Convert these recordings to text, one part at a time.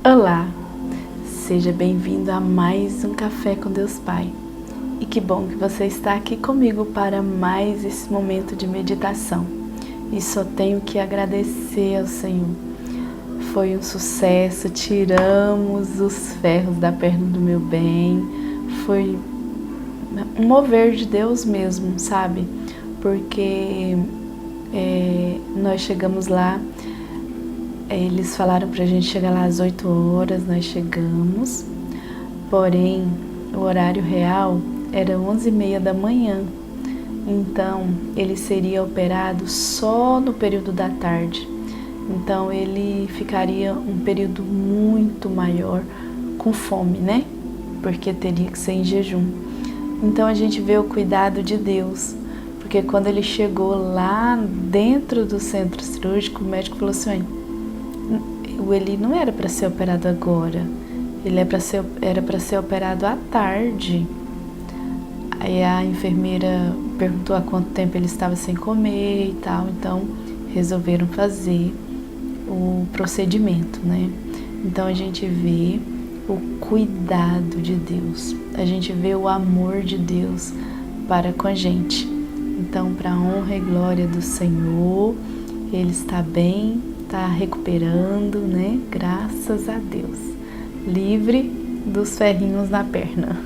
Olá, seja bem-vindo a mais um Café com Deus Pai. E que bom que você está aqui comigo para mais esse momento de meditação. E só tenho que agradecer ao Senhor. Foi um sucesso, tiramos os ferros da perna do meu bem. Foi um mover de Deus mesmo, sabe? Porque nós chegamos lá. Eles falaram pra gente chegar lá às 8 horas, nós chegamos, porém o horário real era 11h30 da manhã, então ele seria operado só no período da tarde, então ele ficaria um período muito maior com fome, né? Porque teria que ser em jejum. Então a gente vê o cuidado de Deus, porque quando ele chegou lá dentro do centro cirúrgico, o médico falou assim: o Eli não era para ser operado agora, ele era para ser operado à tarde. Aí a enfermeira perguntou há quanto tempo ele estava sem comer e tal, então resolveram fazer o procedimento, né? Então a gente vê o cuidado de Deus, a gente vê o amor de Deus para com a gente. Então, para a honra e glória do Senhor, ele está bem, está recuperando, né? Graças a Deus. Livre dos ferrinhos na perna.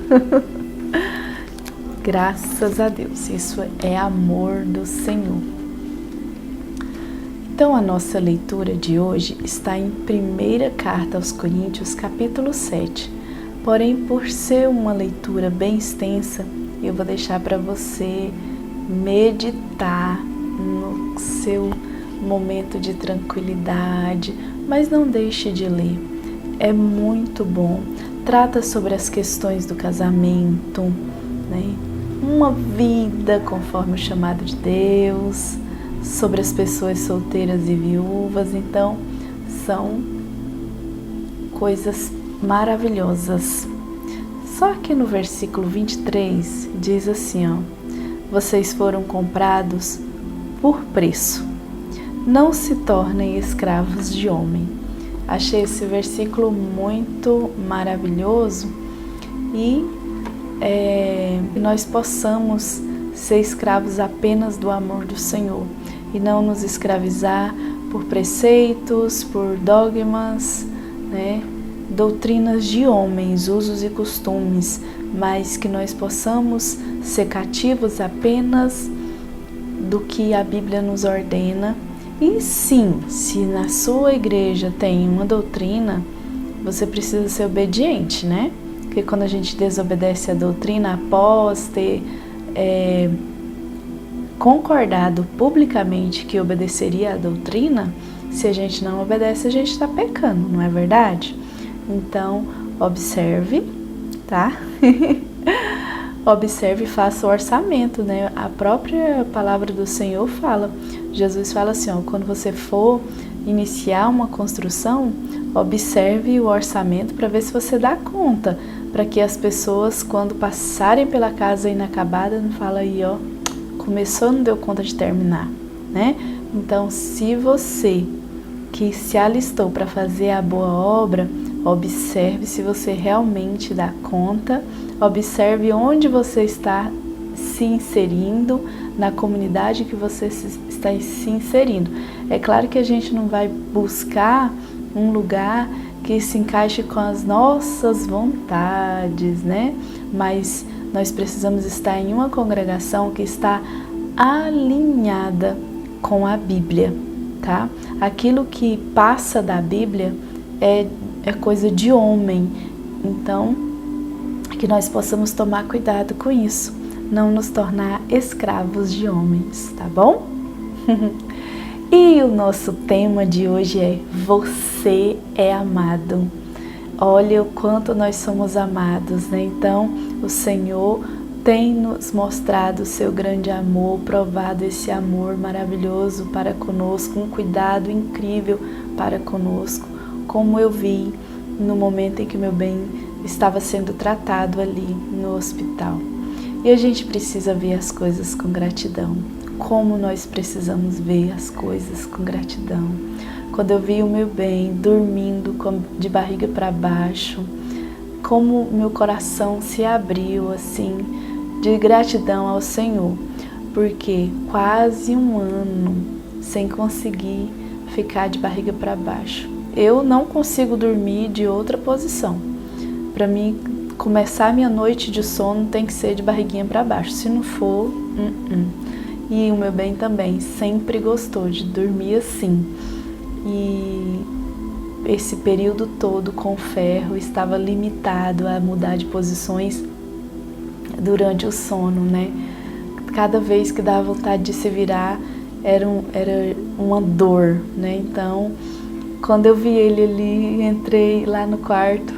Graças a Deus. Isso é amor do Senhor. Então, a nossa leitura de hoje está em 1ª Carta aos Coríntios, capítulo 7. Porém, por ser uma leitura bem extensa, eu vou deixar para você meditar no seu momento de tranquilidade, mas não deixe de ler. É muito bom. Trata sobre as questões do casamento, né? Uma vida conforme o chamado de Deus, sobre as pessoas solteiras e viúvas. Então, são coisas maravilhosas. Só que no versículo 23 diz assim, ó: vocês foram comprados por preço. Não se tornem escravos de homem. Achei esse versículo muito maravilhoso e nós possamos ser escravos apenas do amor do Senhor e não nos escravizar por preceitos, por dogmas, né? Doutrinas de homens, usos e costumes, mas que nós possamos ser cativos apenas do que a Bíblia nos ordena. E sim, se na sua igreja tem uma doutrina, você precisa ser obediente, né? Porque quando a gente desobedece a doutrina após ter concordado publicamente que obedeceria a doutrina, se a gente não obedece, a gente está pecando, não é verdade? Então, observe, tá? Observe e faça o orçamento, né? A própria palavra do Senhor fala, Jesus fala assim, ó, quando você for iniciar uma construção, observe o orçamento para ver se você dá conta, para que as pessoas, quando passarem pela casa inacabada, não falem aí, ó, começou, não deu conta de terminar, né? Então, se você que se alistou para fazer a boa obra, observe se você realmente dá conta, observe onde você está se inserindo, na comunidade que você está se inserindo. É claro que a gente não vai buscar um lugar que se encaixe com as nossas vontades, né? Mas nós precisamos estar em uma congregação que está alinhada com a Bíblia, tá? Aquilo que passa da Bíblia é coisa de homem, então que nós possamos tomar cuidado com isso, não nos tornar escravos de homens, tá bom? E o nosso tema de hoje é: você é amado. Olha o quanto nós somos amados, né? Então, o Senhor tem nos mostrado o seu grande amor, provado esse amor maravilhoso para conosco, um cuidado incrível para conosco, como eu vi no momento em que meu bem estava sendo tratado ali no hospital. E a gente precisa ver as coisas com gratidão. Como nós precisamos ver as coisas com gratidão. quando eu vi o meu bem dormindo de barriga para baixo, como meu coração se abriu assim, de gratidão ao Senhor, porque quase um ano sem conseguir ficar de barriga para baixo. Eu não consigo dormir de outra posição. Para mim, começar minha noite de sono tem que ser de barriguinha para baixo. Se não for, E o meu bem também sempre gostou de dormir assim. E esse período todo com ferro estava limitado a mudar de posições durante o sono, né? Cada vez que dava vontade de se virar era uma dor, né? Então, quando eu vi ele ali, entrei lá no quarto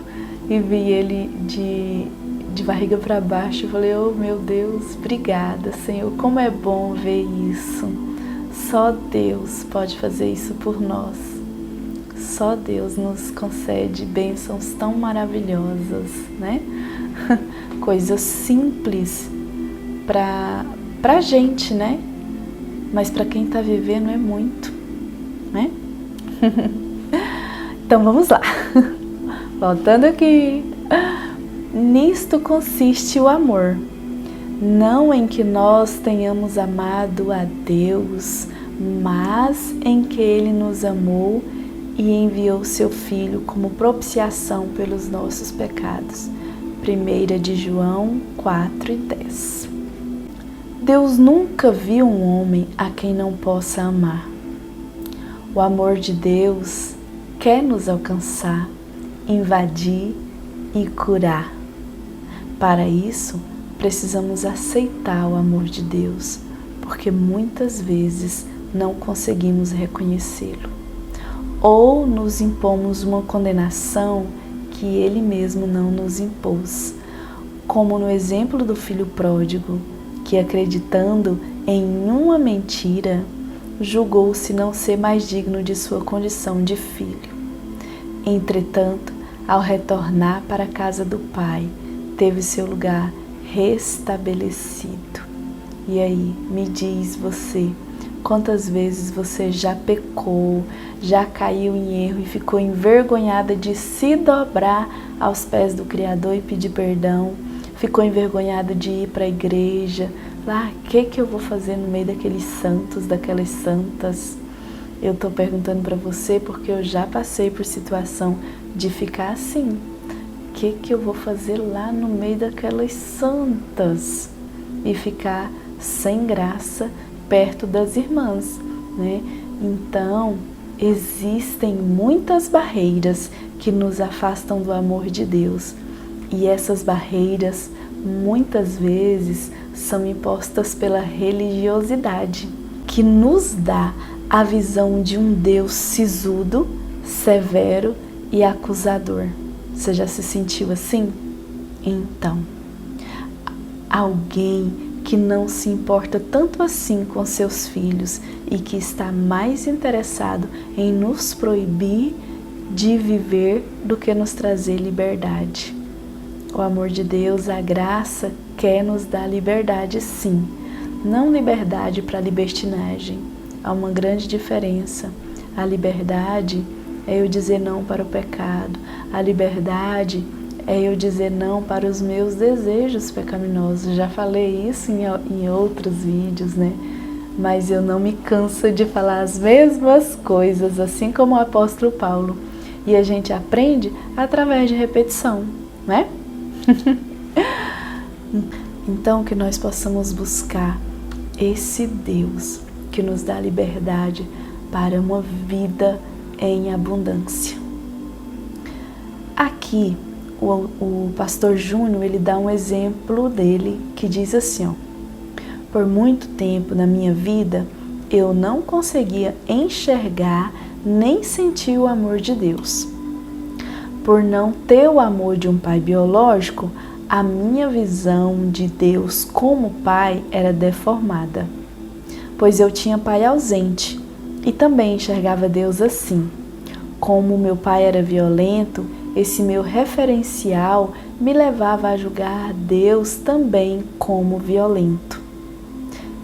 e vi ele de barriga para baixo, eu falei, oh meu Deus, obrigada, Senhor, como é bom ver isso. Só Deus pode fazer isso por nós. Só Deus nos concede bênçãos tão maravilhosas, né? Coisas simples pra gente, né? Mas para quem tá vivendo é muito, né? Então vamos lá. Voltando aqui. Nisto consiste o amor, não em que nós tenhamos amado a Deus, mas em que Ele nos amou e enviou seu Filho como propiciação pelos nossos pecados. 1 de João 4:10. Deus nunca viu um homem a quem não possa amar. O amor de Deus quer nos alcançar, invadir e curar. Para isso, precisamos aceitar o amor de Deus, porque muitas vezes não conseguimos reconhecê-lo. Ou nos impomos uma condenação que Ele mesmo não nos impôs, como no exemplo do filho pródigo, que acreditando em uma mentira, julgou-se não ser mais digno de sua condição de filho. Entretanto, ao retornar para a casa do Pai, teve seu lugar restabelecido. E aí, me diz você, quantas vezes você já pecou, já caiu em erro e ficou envergonhada de se dobrar aos pés do Criador e pedir perdão, ficou envergonhada de ir para a igreja, lá, o que eu vou fazer no meio daqueles santos, daquelas santas? Eu estou perguntando para você porque eu já passei por situação de ficar assim. O que eu vou fazer lá no meio daquelas santas? E ficar sem graça perto das irmãs, né? Então, existem muitas barreiras que nos afastam do amor de Deus. E essas barreiras, muitas vezes, são impostas pela religiosidade, que nos dá a visão de um Deus sisudo, severo e acusador. Você já se sentiu assim? Então, alguém que não se importa tanto assim com seus filhos e que está mais interessado em nos proibir de viver do que nos trazer liberdade. O amor de Deus, a graça, quer nos dar liberdade, sim. Não liberdade para libertinagem. Há uma grande diferença. A liberdade é eu dizer não para o pecado. A liberdade é eu dizer não para os meus desejos pecaminosos. Já falei isso em outros vídeos, né? Mas eu não me canso de falar as mesmas coisas, assim como o apóstolo Paulo. E a gente aprende através de repetição, né? Então, que nós possamos buscar esse Deus que nos dá liberdade para uma vida em abundância. Aqui, o pastor Júnior, ele dá um exemplo dele que diz assim, ó: por muito tempo na minha vida, eu não conseguia enxergar nem sentir o amor de Deus. Por não ter o amor de um pai biológico, a minha visão de Deus como pai era deformada, pois eu tinha pai ausente e também enxergava Deus assim. Como meu pai era violento, esse meu referencial me levava a julgar Deus também como violento.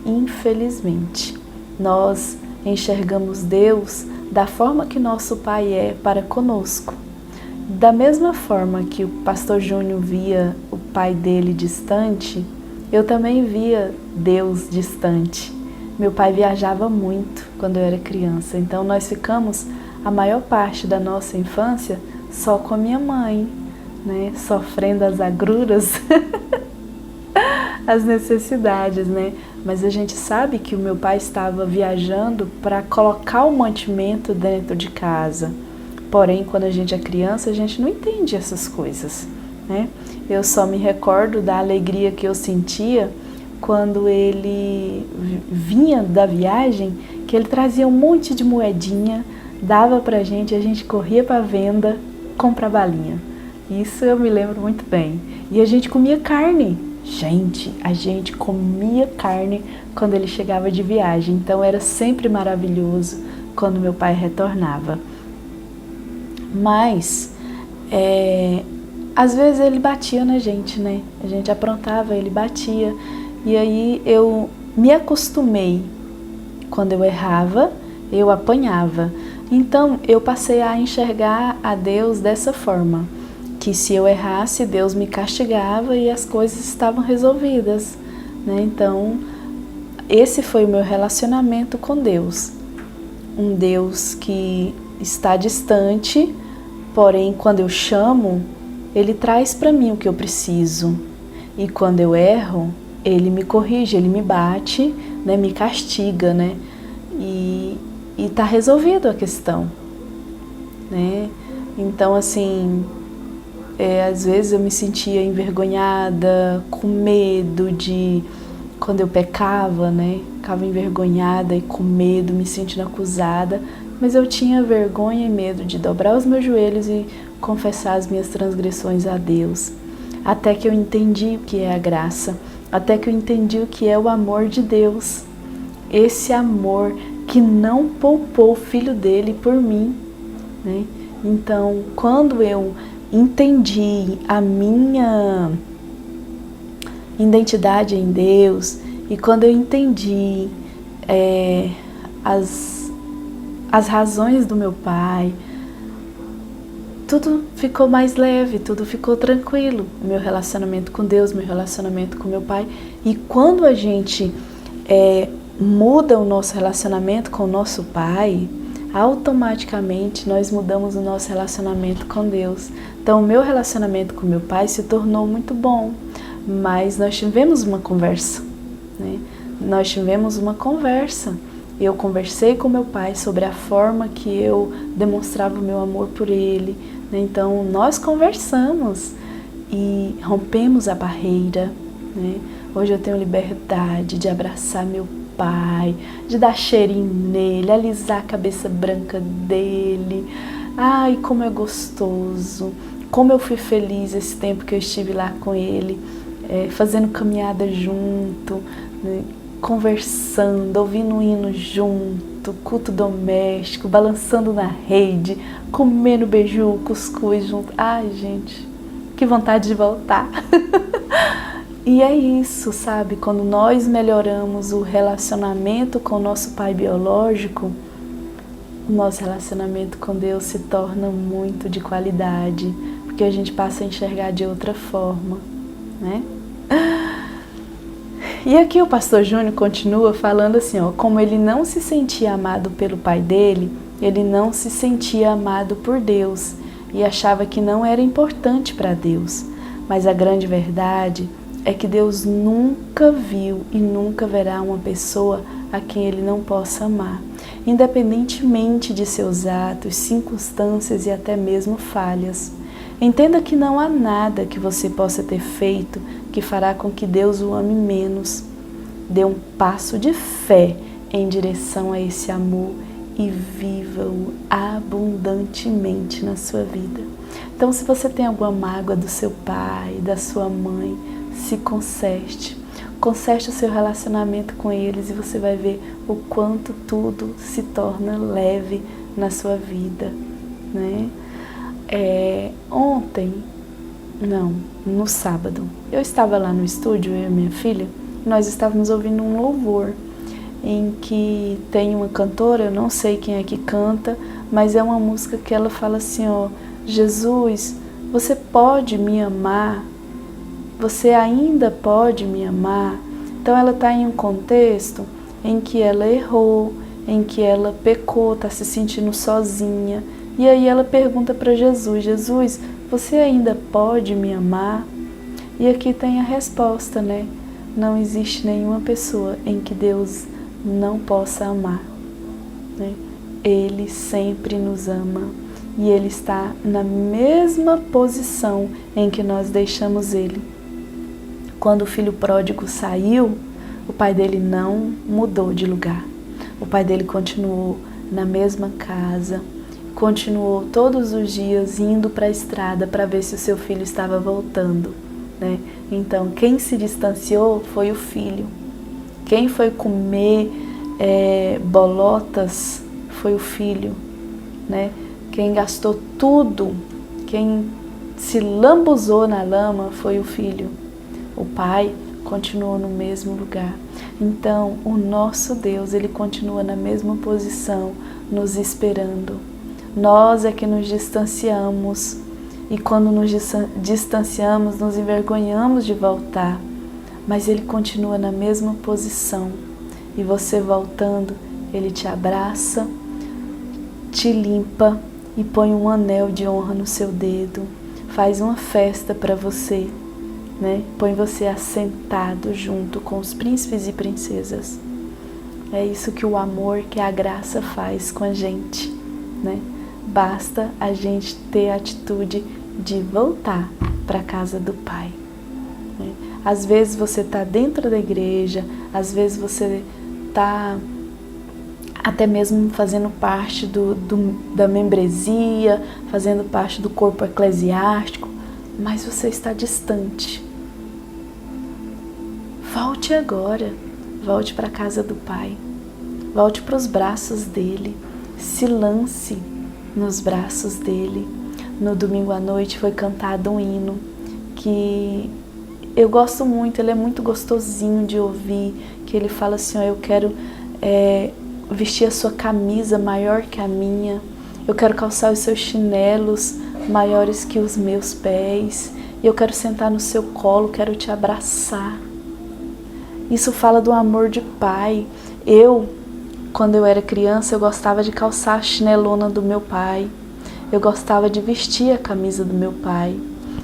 Infelizmente, nós enxergamos Deus da forma que nosso Pai é para conosco. Da mesma forma que o pastor Júnior via o pai dele distante, eu também via Deus distante. Meu pai viajava muito quando eu era criança, então nós ficamos a maior parte da nossa infância só com a minha mãe, né? Sofrendo as agruras, as necessidades, né? Mas a gente sabe que o meu pai estava viajando para colocar o mantimento dentro de casa. Porém, quando a gente é criança, a gente não entende essas coisas, né? Eu só me recordo da alegria que eu sentia quando ele vinha da viagem, que ele trazia um monte de moedinha, dava pra gente, a gente corria pra venda, comprar balinha. Isso eu me lembro muito bem. E a gente comia carne. Gente, a gente comia carne quando ele chegava de viagem. Então era sempre maravilhoso quando meu pai retornava. Mas, às vezes ele batia na gente, né? A gente aprontava, ele batia. E aí eu me acostumei. Quando eu errava, eu apanhava. Então eu passei a enxergar a Deus dessa forma. Que se eu errasse, Deus me castigava e as coisas estavam resolvidas, né? Então, esse foi o meu relacionamento com Deus. Um Deus que está distante, porém, quando eu chamo, Ele traz para mim o que eu preciso. E quando eu erro, Ele me corrige, Ele me bate, né, me castiga, né? E tá resolvido a questão, né? Então, assim, às vezes eu me sentia envergonhada, com medo de... Quando eu pecava, né? Ficava envergonhada e com medo, me sentindo acusada. Mas eu tinha vergonha e medo de dobrar os meus joelhos e confessar as minhas transgressões a Deus. Até que eu entendi o que é a graça. Até que eu entendi o que é o amor de Deus. Esse amor que não poupou o Filho dele por mim, né? Então, quando eu entendi a minha identidade em Deus e quando eu entendi as razões do meu Pai, tudo ficou mais leve, tudo ficou tranquilo. Meu relacionamento com Deus, meu relacionamento com meu Pai. E quando a gente muda o nosso relacionamento com o nosso Pai, automaticamente nós mudamos o nosso relacionamento com Deus. Então, o meu relacionamento com meu pai se tornou muito bom, mas nós tivemos uma conversa, né? Nós tivemos uma conversa. Eu conversei com meu pai sobre a forma que eu demonstrava o meu amor por ele, né? Então, nós conversamos e rompemos a barreira, né? Hoje eu tenho liberdade de abraçar meu pai, de dar cheirinho nele, alisar a cabeça branca dele. Ai, como é gostoso, como eu fui feliz esse tempo que eu estive lá com ele, fazendo caminhada junto, né, conversando, ouvindo um hino junto, culto doméstico, balançando na rede, comendo beiju, cuscuz junto. Ai, gente, que vontade de voltar. E é isso, sabe? Quando nós melhoramos o relacionamento com o nosso pai biológico, o nosso relacionamento com Deus se torna muito de qualidade, porque a gente passa a enxergar de outra forma, né? E aqui o pastor Júnior continua falando assim, ó, como ele não se sentia amado pelo pai dele, ele não se sentia amado por Deus e achava que não era importante para Deus. Mas a grande verdade é que Deus nunca viu e nunca verá uma pessoa a quem Ele não possa amar, independentemente de seus atos, circunstâncias e até mesmo falhas. Entenda que não há nada que você possa ter feito que fará com que Deus o ame menos. Dê um passo de fé em direção a esse amor e viva-o abundantemente na sua vida. Então, se você tem alguma mágoa do seu pai, da sua mãe, se conserte o seu relacionamento com eles e você vai ver o quanto tudo se torna leve na sua vida, né? No sábado, eu estava lá no estúdio, eu e minha filha, nós estávamos ouvindo um louvor em que tem uma cantora, eu não sei quem é que canta, mas é uma música que ela fala assim, ó, Jesus, você pode me amar? Você ainda pode me amar? Então ela está em um contexto em que ela errou, em que ela pecou, está se sentindo sozinha. E aí ela pergunta para Jesus, Jesus, você ainda pode me amar? E aqui tem a resposta, né? Não existe nenhuma pessoa em que Deus não possa amar, né? Ele sempre nos ama e Ele está na mesma posição em que nós deixamos Ele. Quando o filho pródigo saiu, o pai dele não mudou de lugar. O pai dele continuou na mesma casa, continuou todos os dias indo para a estrada para ver se o seu filho estava voltando, né? Então, quem se distanciou foi o filho. Quem foi comer bolotas foi o filho, né? Quem gastou tudo, quem se lambuzou na lama foi o filho. O pai continuou no mesmo lugar. Então, o nosso Deus, Ele continua na mesma posição, nos esperando. Nós é que nos distanciamos, e quando nos distanciamos, nos envergonhamos de voltar. Mas Ele continua na mesma posição. E você voltando, Ele te abraça, te limpa e põe um anel de honra no seu dedo. Faz uma festa para você, né? Põe você assentado junto com os príncipes e princesas. É isso que o amor, que a graça faz com a gente, né? Basta a gente ter a atitude de voltar para a casa do Pai, né? Às vezes você está dentro da igreja, às vezes você está até mesmo fazendo parte da membresia, fazendo parte do corpo eclesiástico, mas você está distante. Volte agora, volte para a casa do Pai, volte para os braços dele, se lance nos braços dele. No domingo à noite foi cantado um hino que eu gosto muito, ele é muito gostosinho de ouvir, que ele fala assim, ó, eu quero vestir a sua camisa maior que a minha, eu quero calçar os seus chinelos maiores que os meus pés, e eu quero sentar no seu colo, quero te abraçar. Isso fala do amor de pai. Quando eu era criança, eu gostava de calçar a chinelona do meu pai, eu gostava de vestir a camisa do meu pai,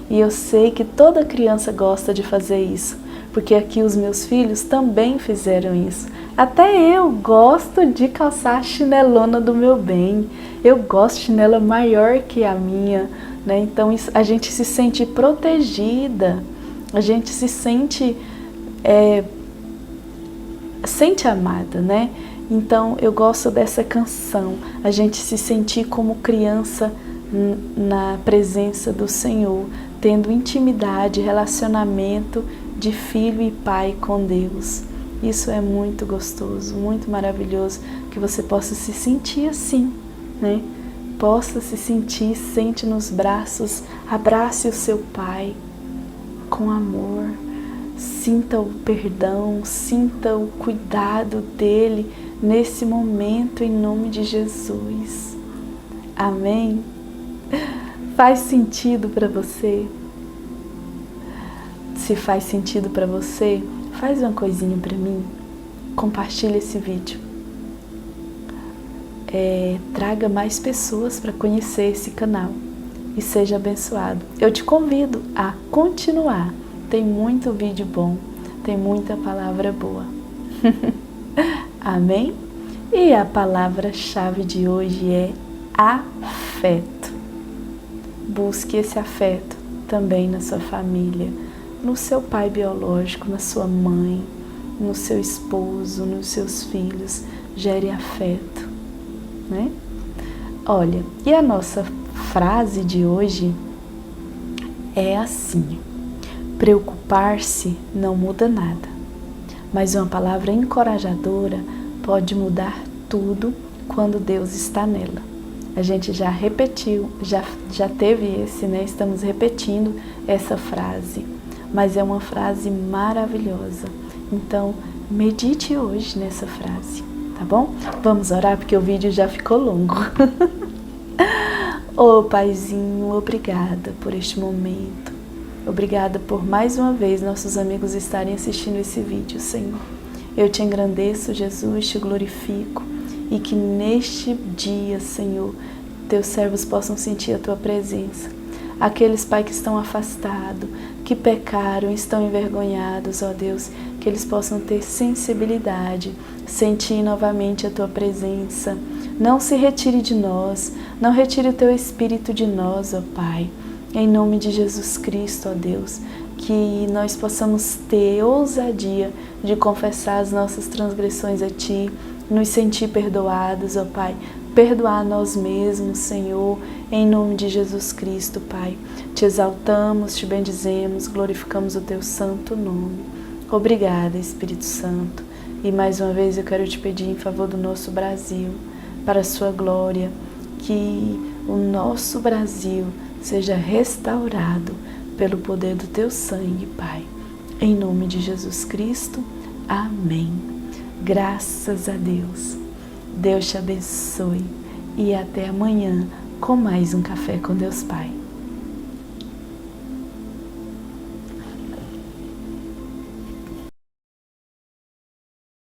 e eu sei que toda criança gosta de fazer isso, porque aqui os meus filhos também fizeram isso. Até eu gosto de calçar a chinelona do meu bem. Eu gosto de chinela maior que a minha, né? Então a gente se sente protegida, a gente se sente amada, né? Então eu gosto dessa canção, a gente se sentir como criança na presença do Senhor, tendo intimidade, relacionamento de filho e pai com Deus. Isso é muito gostoso, muito maravilhoso, que você possa se sentir assim, né? Possa se sentir, sente nos braços, abrace o seu pai com amor, sinta o perdão, sinta o cuidado dele nesse momento, em nome de Jesus. Amém? Faz sentido para você? Se faz sentido para você, faz uma coisinha para mim, compartilha esse vídeo, traga mais pessoas para conhecer esse canal e seja abençoado. Eu te convido a continuar, tem muito vídeo bom, tem muita palavra boa. Amém? E a palavra-chave de hoje é afeto. Busque esse afeto também na sua família, no seu pai biológico, na sua mãe, no seu esposo, nos seus filhos. Gere afeto, né? Olha, e a nossa frase de hoje é assim: preocupar-se não muda nada, mas uma palavra encorajadora pode mudar tudo quando Deus está nela. A gente já repetiu, já teve esse, né? Estamos repetindo essa frase, mas é uma frase maravilhosa. Então, medite hoje nessa frase, tá bom? Vamos orar porque o vídeo já ficou longo. Ô Paizinho, obrigada por este momento. Obrigada por mais uma vez nossos amigos estarem assistindo esse vídeo, Senhor. Eu te engrandeço, Jesus, te glorifico e que neste dia, Senhor, teus servos possam sentir a tua presença. Aqueles, Pai, que estão afastados, que pecaram, estão envergonhados, ó Deus, que eles possam ter sensibilidade, sentir novamente a tua presença. Não se retire de nós, não retire o teu Espírito de nós, ó Pai. Em nome de Jesus Cristo, ó Deus, que nós possamos ter ousadia de confessar as nossas transgressões a Ti, nos sentir perdoados, ó Pai, perdoar nós mesmos, Senhor, em nome de Jesus Cristo, Pai. Te exaltamos, te bendizemos, glorificamos o Teu santo nome. Obrigada, Espírito Santo. E mais uma vez eu quero te pedir em favor do nosso Brasil, para a sua glória, que o nosso Brasil seja restaurado pelo poder do Teu sangue, Pai. Em nome de Jesus Cristo, amém. Graças a Deus. Deus te abençoe e até amanhã com mais um Café com Deus Pai.